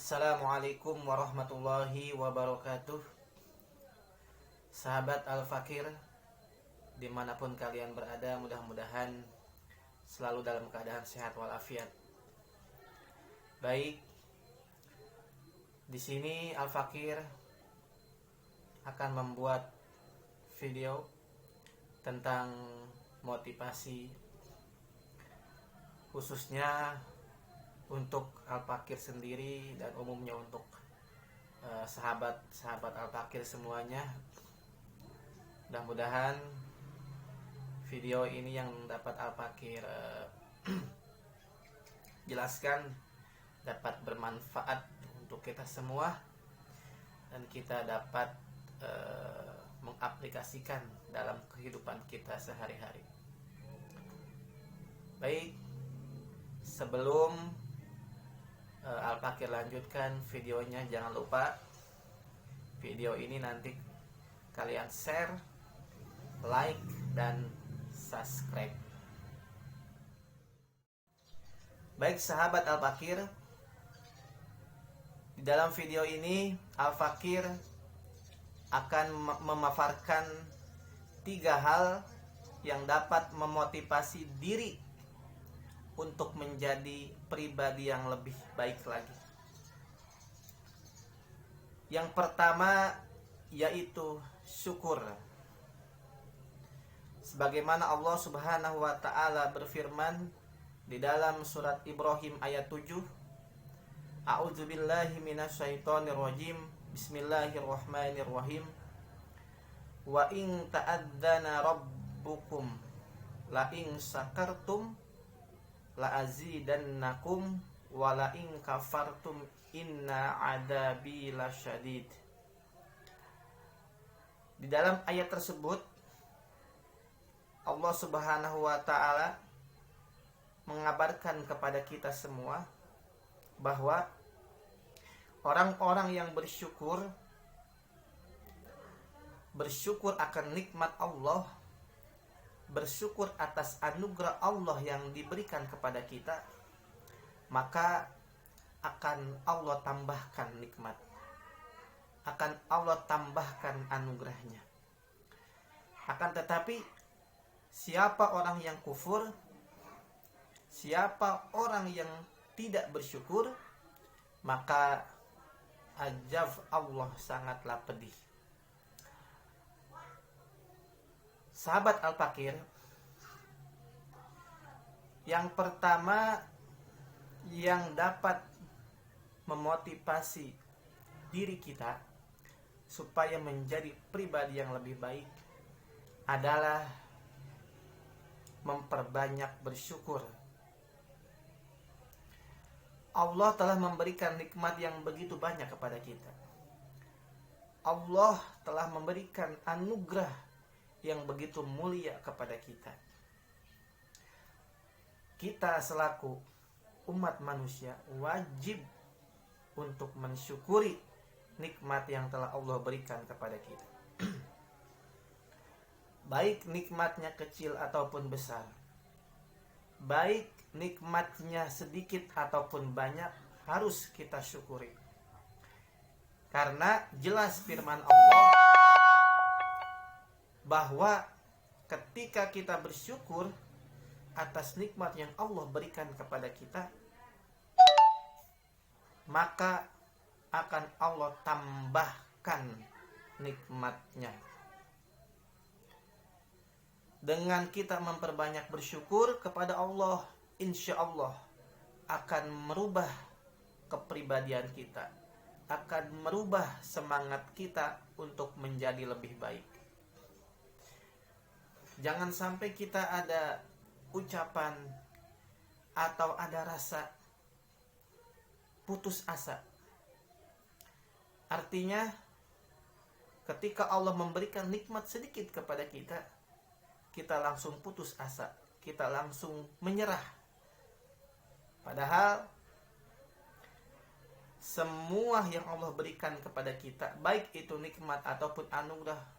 Assalamualaikum warahmatullahi wabarakatuh. Sahabat Al-Fakir, dimanapun kalian berada, mudah-mudahan selalu dalam keadaan sehat walafiat. Baik, di sini Al-Fakir akan membuat video tentang motivasi, khususnya untuk Al-Fakir sendiri dan umumnya untuk sahabat-sahabat Al-Fakir semuanya. Mudah-mudahan video ini yang dapat Al-Fakir jelaskan dapat bermanfaat untuk kita semua dan kita dapat mengaplikasikan dalam kehidupan kita sehari-hari. Baik, sebelum Al-Fakir lanjutkan videonya, jangan lupa video ini nanti kalian share, like, dan subscribe. Baik sahabat Al-Fakir, di dalam video ini Al-Fakir akan memaparkan 3 hal yang dapat memotivasi diri untuk menjadi pribadi yang lebih baik lagi. Yang pertama yaitu syukur. Sebagaimana Allah Subhanahu wa taala berfirman di dalam surat Ibrahim ayat 7, A'udzubillahi minasyaitonirrajim. Bismillahirrahmanirrahim. Wa in ta'adzana rabbukum la in syakartum la azidannakum wa la in kafartum inna adabi lasyadid. Di dalam ayat tersebut Allah Subhanahu wa taala mengabarkan kepada kita semua bahwa orang-orang yang bersyukur akan nikmat Allah, bersyukur atas anugerah Allah yang diberikan kepada kita, maka akan Allah tambahkan nikmat, akan Allah tambahkan anugerahnya. Akan tetapi siapa orang yang kufur, siapa orang yang tidak bersyukur, maka azab Allah sangatlah pedih. Sahabat Al-Fakir, yang pertama yang dapat memotivasi diri kita supaya menjadi pribadi yang lebih baik adalah memperbanyak bersyukur. Allah telah memberikan nikmat yang begitu banyak kepada kita. Allah telah memberikan anugerah yang begitu mulia kepada kita. Kita selaku umat manusia wajib untuk mensyukuri nikmat yang telah Allah berikan kepada kita. Baik nikmatnya kecil ataupun besar, baik nikmatnya sedikit ataupun banyak, harus kita syukuri. Karena jelas firman Allah bahwa ketika kita bersyukur atas nikmat yang Allah berikan kepada kita, maka akan Allah tambahkan nikmatnya. Dengan kita memperbanyak bersyukur kepada Allah, insya Allah akan merubah kepribadian kita, akan merubah semangat kita untuk menjadi lebih baik. Jangan sampai kita ada ucapan atau ada rasa putus asa. Artinya ketika Allah memberikan nikmat sedikit kepada kita, kita langsung putus asa, kita langsung menyerah. Padahal semua yang Allah berikan kepada kita, baik itu nikmat ataupun anugerah,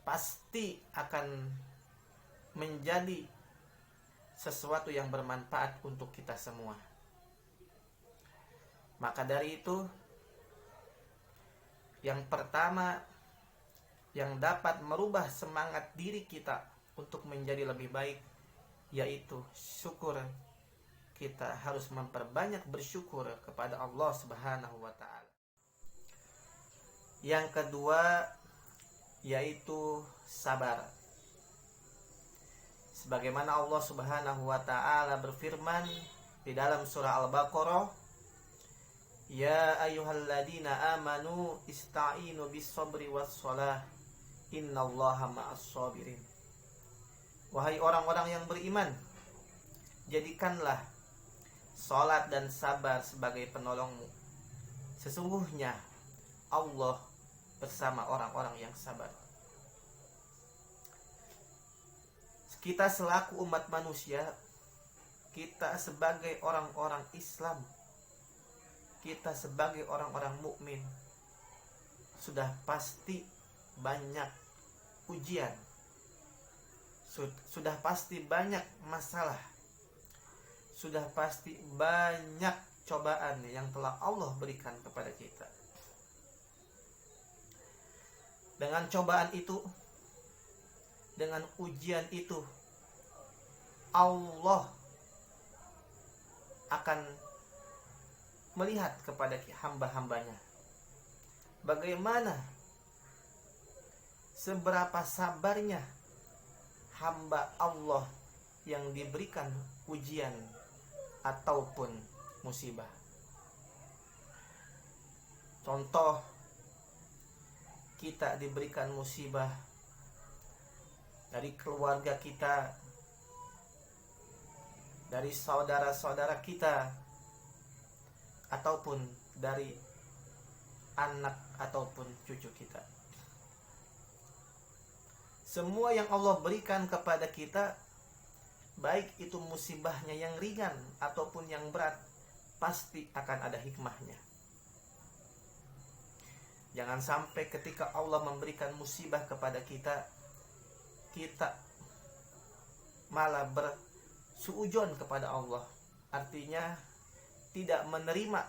pasti akan menjadi sesuatu yang bermanfaat untuk kita semua. Maka dari itu, yang pertama yang dapat merubah semangat diri kita untuk menjadi lebih baik, yaitu syukur. Kita harus memperbanyak bersyukur kepada Allah Subhanahu wa Ta'ala. Yang kedua yaitu sabar. Sebagaimana Allah Subhanahu wa Ta'ala berfirman di dalam surah Al-Baqarah, ya ayyuhalladzina amanu ista'inu bis-sabri was-shalah innallaha ma'as-sabirin. Wahai orang-orang yang beriman, jadikanlah salat dan sabar sebagai penolongmu. Sesungguhnya Allah bersama orang-orang yang sabar. Kita selaku umat manusia, kita sebagai orang-orang Islam, kita sebagai orang-orang mukmin, sudah pasti banyak ujian, sudah pasti banyak masalah, sudah pasti banyak cobaan yang telah Allah berikan kepada kita. Dengan cobaan itu, dengan ujian itu, Allah akan melihat kepada hamba-hambanya bagaimana, seberapa sabarnya hamba Allah yang diberikan ujian ataupun musibah. Contoh, kita diberikan musibah dari keluarga kita, dari saudara-saudara kita, ataupun dari anak ataupun cucu kita. Semua yang Allah berikan kepada kita, baik itu musibahnya yang ringan ataupun yang berat, pasti akan ada hikmahnya. Jangan sampai ketika Allah memberikan musibah kepada kita, kita malah bersuudzon kepada Allah. Artinya tidak menerima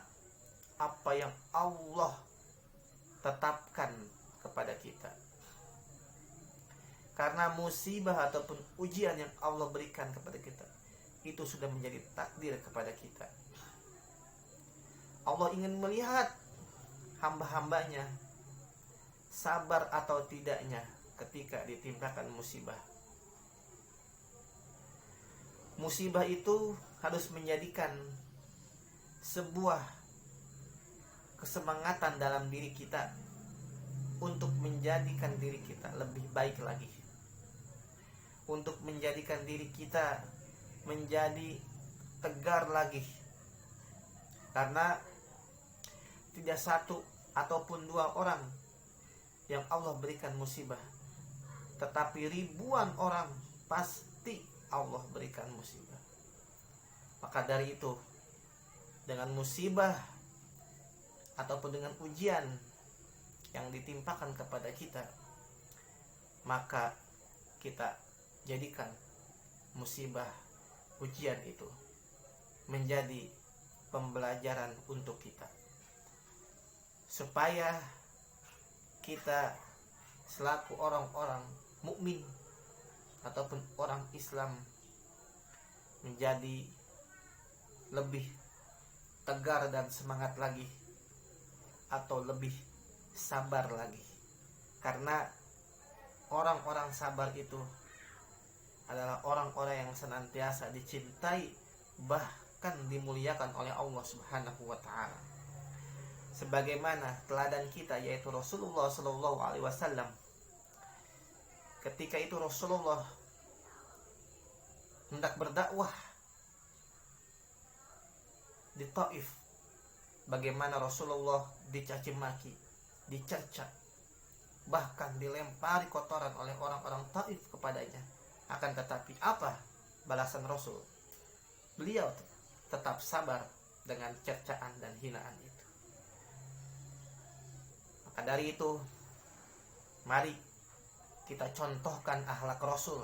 apa yang Allah tetapkan kepada kita. Karena musibah ataupun ujian yang Allah berikan kepada kita, itu sudah menjadi takdir kepada kita. Allah ingin melihat hamba-hambanya sabar atau tidaknya ketika ditimpakan musibah. Musibah itu harus menjadikan sebuah kesemangatan dalam diri kita untuk menjadikan diri kita lebih baik lagi, untuk menjadikan diri kita menjadi tegar lagi. Karena tidak satu ataupun dua orang yang Allah berikan musibah, tetapi ribuan orang pasti Allah berikan musibah. Maka dari itu, dengan musibah ataupun dengan ujian yang ditimpakan kepada kita, maka kita jadikan musibah ujian itu menjadi pembelajaran untuk kita, supaya kita selaku orang-orang mukmin ataupun orang Islam menjadi lebih tegar dan semangat lagi, atau lebih sabar lagi. Karena orang-orang sabar itu adalah orang-orang yang senantiasa dicintai, bahkan dimuliakan oleh Allah Subhanahu wa Ta'ala. Sebagaimana teladan kita, yaitu Rasulullah Sallallahu Alaihi Wasallam. Ketika itu Rasulullah hendak berdakwah di Taif, bagaimana Rasulullah dicaci maki, dicerca, bahkan dilempari kotoran oleh orang-orang Taif kepadanya. Akan tetapi apa balasan Rasul? Beliau tetap sabar dengan cercaan dan hinaan itu. Maka dari itu, mari kita contohkan akhlak Rasul.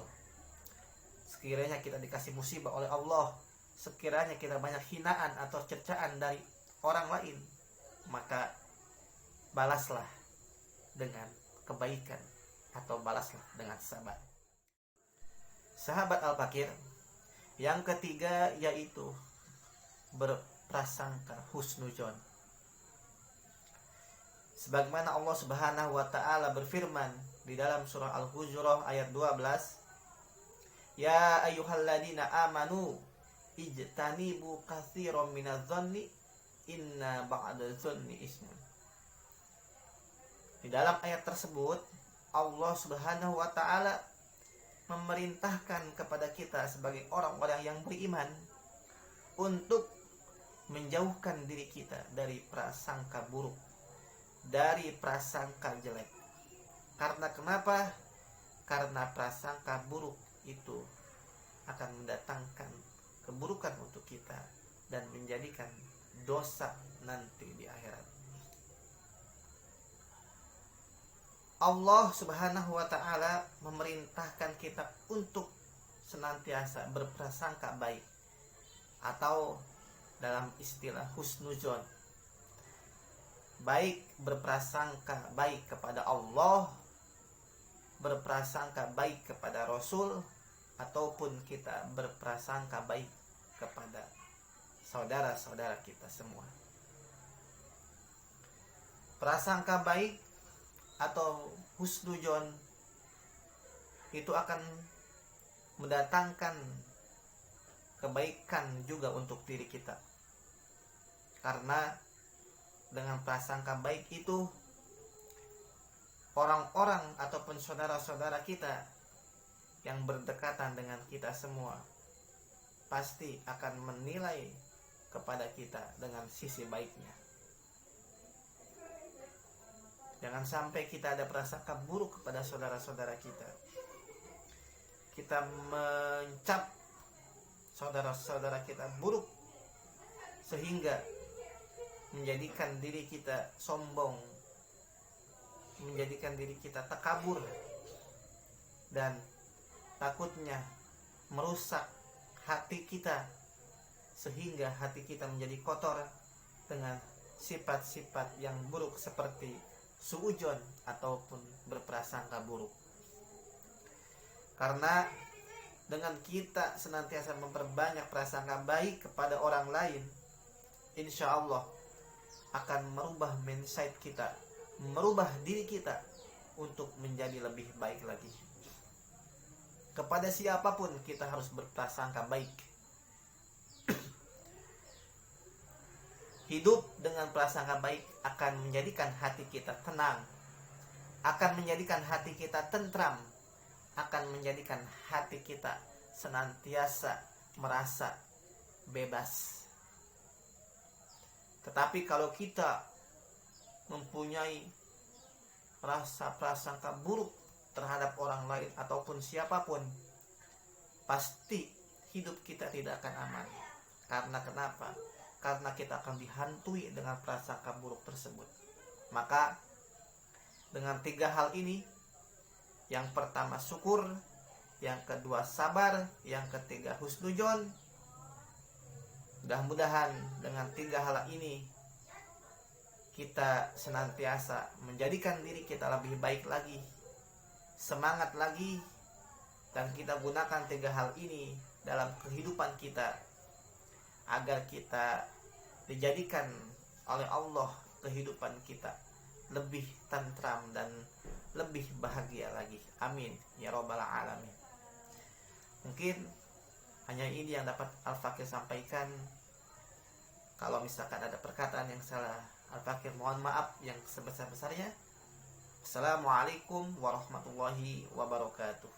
Sekiranya kita dikasih musibah oleh Allah, sekiranya kita banyak hinaan atau cercaan dari orang lain, maka balaslah dengan kebaikan atau balaslah dengan sabar. Sahabat Al-Fakir, yang ketiga yaitu berprasangka husnuzon. Sebagaimana Allah Subhanahu wa taala berfirman di dalam surah Al-Hujurat ayat 12, "Ya ayyuhalladzina amanu ijtanibu katsiran minadh-dhanni inna ba'dadh-dhanni ismun." Di dalam ayat tersebut Allah Subhanahu wa taala memerintahkan kepada kita sebagai orang-orang yang beriman untuk menjauhkan diri kita dari prasangka buruk, dari prasangka jelek. Karena kenapa? Karena prasangka buruk itu akan mendatangkan keburukan untuk kita dan menjadikan dosa nanti di akhirat. Allah Subhanahu wa taala memerintahkan kita untuk senantiasa berprasangka baik, atau dalam istilah husnuzon, baik berprasangka baik kepada Allah, berprasangka baik kepada Rasul, ataupun kita berprasangka baik kepada saudara-saudara kita semua. Prasangka baik atau husnuzon itu akan mendatangkan kebaikan juga untuk diri kita. Karena dengan prasangka baik itu orang-orang ataupun saudara-saudara kita yang berdekatan dengan kita semua pasti akan menilai kepada kita dengan sisi baiknya. Jangan sampai kita ada prasangka buruk kepada saudara-saudara kita. Kita mencap saudara-saudara kita buruk sehingga menjadikan diri kita sombong, menjadikan diri kita takabur, dan takutnya merusak hati kita sehingga hati kita menjadi kotor dengan sifat-sifat yang buruk seperti suudzon ataupun berprasangka buruk. Karena dengan kita senantiasa memperbanyak prasangka baik kepada orang lain, insya Allah akan merubah mindset kita, merubah diri kita untuk menjadi lebih baik lagi. Kepada siapapun kita harus berprasangka baik. Hidup dengan prasangka baik akan menjadikan hati kita tenang, akan menjadikan hati kita tentram, akan menjadikan hati kita senantiasa merasa bebas. Tetapi kalau kita mempunyai rasa prasangka buruk terhadap orang lain ataupun siapapun, pasti hidup kita tidak akan aman. Karena kenapa? Karena kita akan dihantui dengan prasangka buruk tersebut. Maka dengan 3 hal ini, yang pertama syukur, yang kedua sabar, yang ketiga husnuzon. Mudah-mudahan dengan 3 hal ini kita senantiasa menjadikan diri kita lebih baik lagi, semangat lagi, dan kita gunakan 3 hal ini dalam kehidupan kita agar kita dijadikan oleh Allah kehidupan kita lebih tentram dan lebih bahagia lagi. Amin ya rabbal alamin. Mungkin hanya ini yang dapat Al-Fakir sampaikan. Kalau misalkan ada perkataan yang salah, Al-Fakir mohon maaf yang sebesar-besarnya. Assalamualaikum warahmatullahi wabarakatuh.